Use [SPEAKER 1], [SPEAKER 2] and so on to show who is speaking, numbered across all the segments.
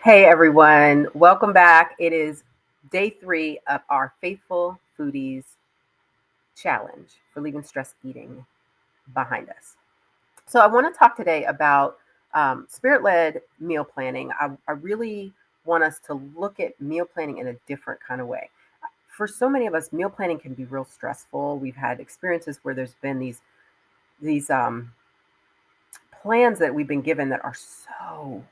[SPEAKER 1] Hey everyone, welcome back. It is day 3 of our Faithful Foodies challenge for leaving stress eating behind us. So, I want to talk today about spirit led meal planning. I really want us to look at meal planning in a different kind of way. For so many of us, meal planning can be real stressful. We've had experiences where there's been these plans that we've been given that are so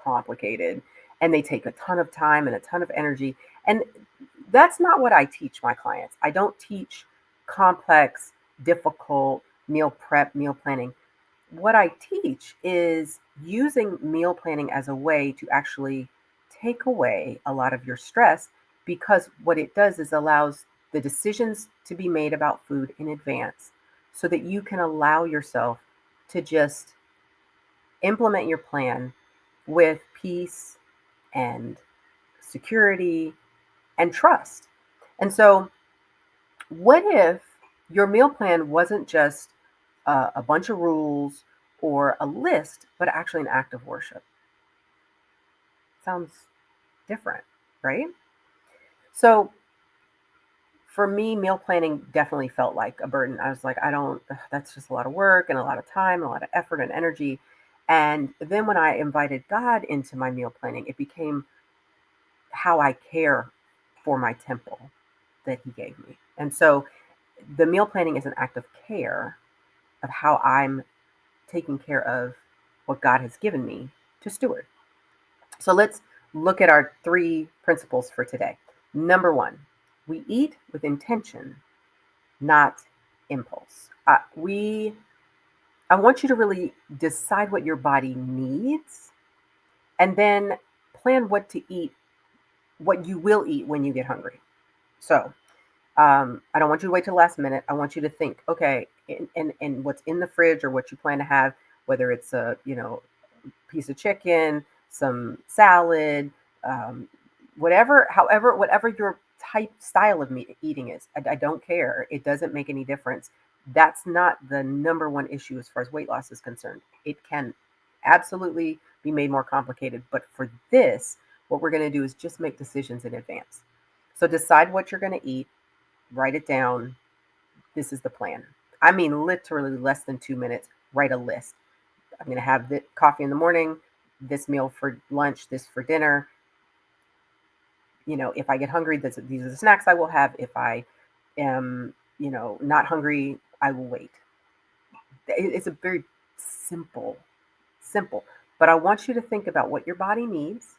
[SPEAKER 1] complicated, and they take a ton of time and a ton of energy, and that's not what I teach my clients. I don't teach complex, difficult meal prep, meal planning. What I teach is using meal planning as a way to actually take away a lot of your stress, because what it does is allows the decisions to be made about food in advance so that you can allow yourself to just implement your plan with peace and security and trust. And so, what if your meal plan wasn't just a bunch of rules or a list, but actually an act of worship? Sounds different, right? So, for me, meal planning definitely felt like a burden. I was like, I don't, ugh, that's just a lot of work and a lot of time, a lot of effort and energy. And then when I invited God into my meal planning, it became how I care for my temple that He gave me. And so the meal planning is an act of care of how I'm taking care of what God has given me to steward. So let's look at our 3 principles for today. Number 1, we eat with intention, not impulse. I want you to really decide what your body needs, and then plan what to eat, what you will eat when you get hungry. So I don't want you to wait till the last minute. I want you to think, okay, and what's in the fridge or what you plan to have, whether it's a piece of chicken, some salad, um, whatever your type style of meat eating is. I don't care. It doesn't make any difference. That's not the number one issue as far as weight loss is concerned. It can absolutely be made more complicated, but for this, what we're going to do is just make decisions in advance. So decide what you're going to eat, write it down. This is the plan. I mean, literally less than 2 minutes, write a list. I'm going to have the coffee in the morning, this meal for lunch, this for dinner. If I get hungry, these are the snacks I will have. If I am, not hungry, I will wait. It's a very simple. But I want you to think about what your body needs.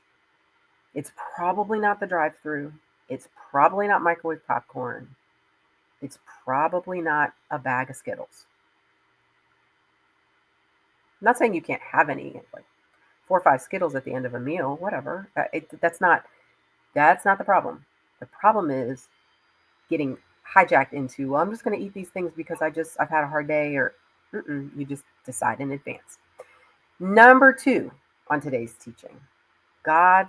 [SPEAKER 1] It's probably not the drive-through. It's probably not microwave popcorn. It's probably not a bag of Skittles. I'm not saying you can't have any, like 4 or 5 Skittles at the end of a meal, whatever. That's not the problem. The problem is getting hijacked into, well, I'm just going to eat these things because I've had a hard day, or you just decide in advance. Number 2 on today's teaching, God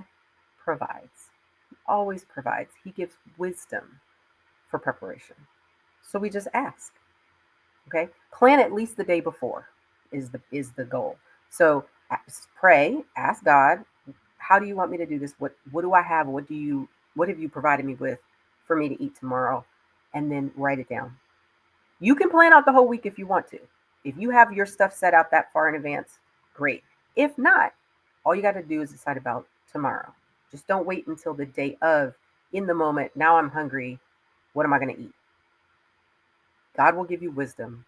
[SPEAKER 1] provides. He always provides. He gives wisdom for preparation. So we just ask. Okay? Plan at least the day before is the goal. So pray, ask God, how do you want me to do this? What do I have? What have you provided me with for me to eat tomorrow? And then write it down. You can plan out the whole week if you want to. If you have your stuff set out that far in advance, great. If not, all you got to do is decide about tomorrow. Just don't wait until the day of, in the moment. Now I'm hungry. What am I going to eat? God will give you wisdom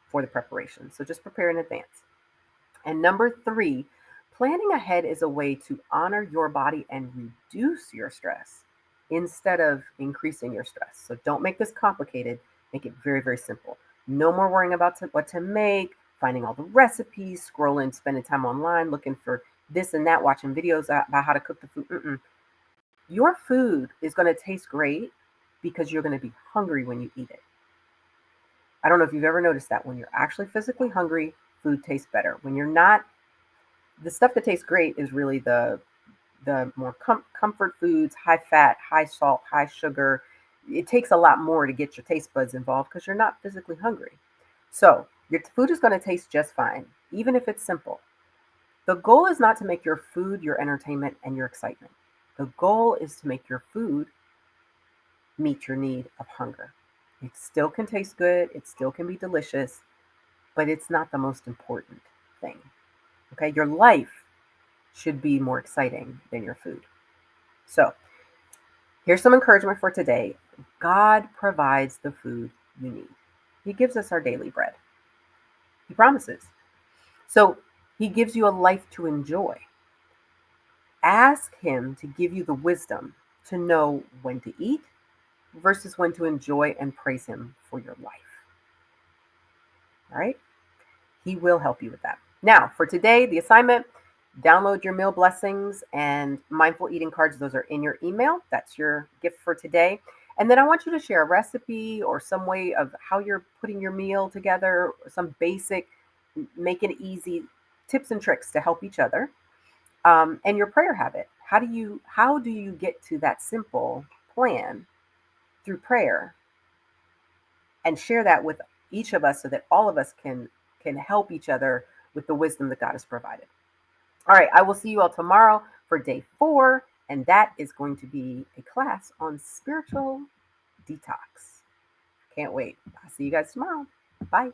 [SPEAKER 1] for the preparation. So just prepare in advance. And number 3, planning ahead is a way to honor your body and reduce your stress instead of increasing your stress. So don't make this complicated. Make it very, very simple. No more worrying about what to make, finding all the recipes, scrolling, spending time online, looking for this and that, watching videos about how to cook the food. Your food is going to taste great because you're going to be hungry when you eat it. I don't know if you've ever noticed that when you're actually physically hungry, food tastes better. When you're not, the stuff that tastes great is really the more comfort foods, high fat, high salt, high sugar. It takes a lot more to get your taste buds involved because you're not physically hungry. So your food is going to taste just fine, even if it's simple. The goal is not to make your food your entertainment and your excitement. The goal is to make your food meet your need of hunger. It still can taste good, it still can be delicious, but it's not the most important thing. Okay, your life should be more exciting than your food. So, here's some encouragement for today. God provides the food you need. He gives us our daily bread. He promises. So, He gives you a life to enjoy. Ask Him to give you the wisdom to know when to eat versus when to enjoy and praise Him for your life. All right? He will help you with that. Now, for today, the assignment, download your meal blessings and mindful eating cards. Those are in your email. That's your gift for today. And then I want you to share a recipe or some way of how you're putting your meal together, some basic, make it easy tips and tricks to help each other. And your prayer habit. How do you get to that simple plan through prayer and share that with each of us so that all of us can help each other with the wisdom that God has provided. All right, I will see you all tomorrow for day 4, and that is going to be a class on spiritual detox. Can't wait. I'll see you guys tomorrow. Bye.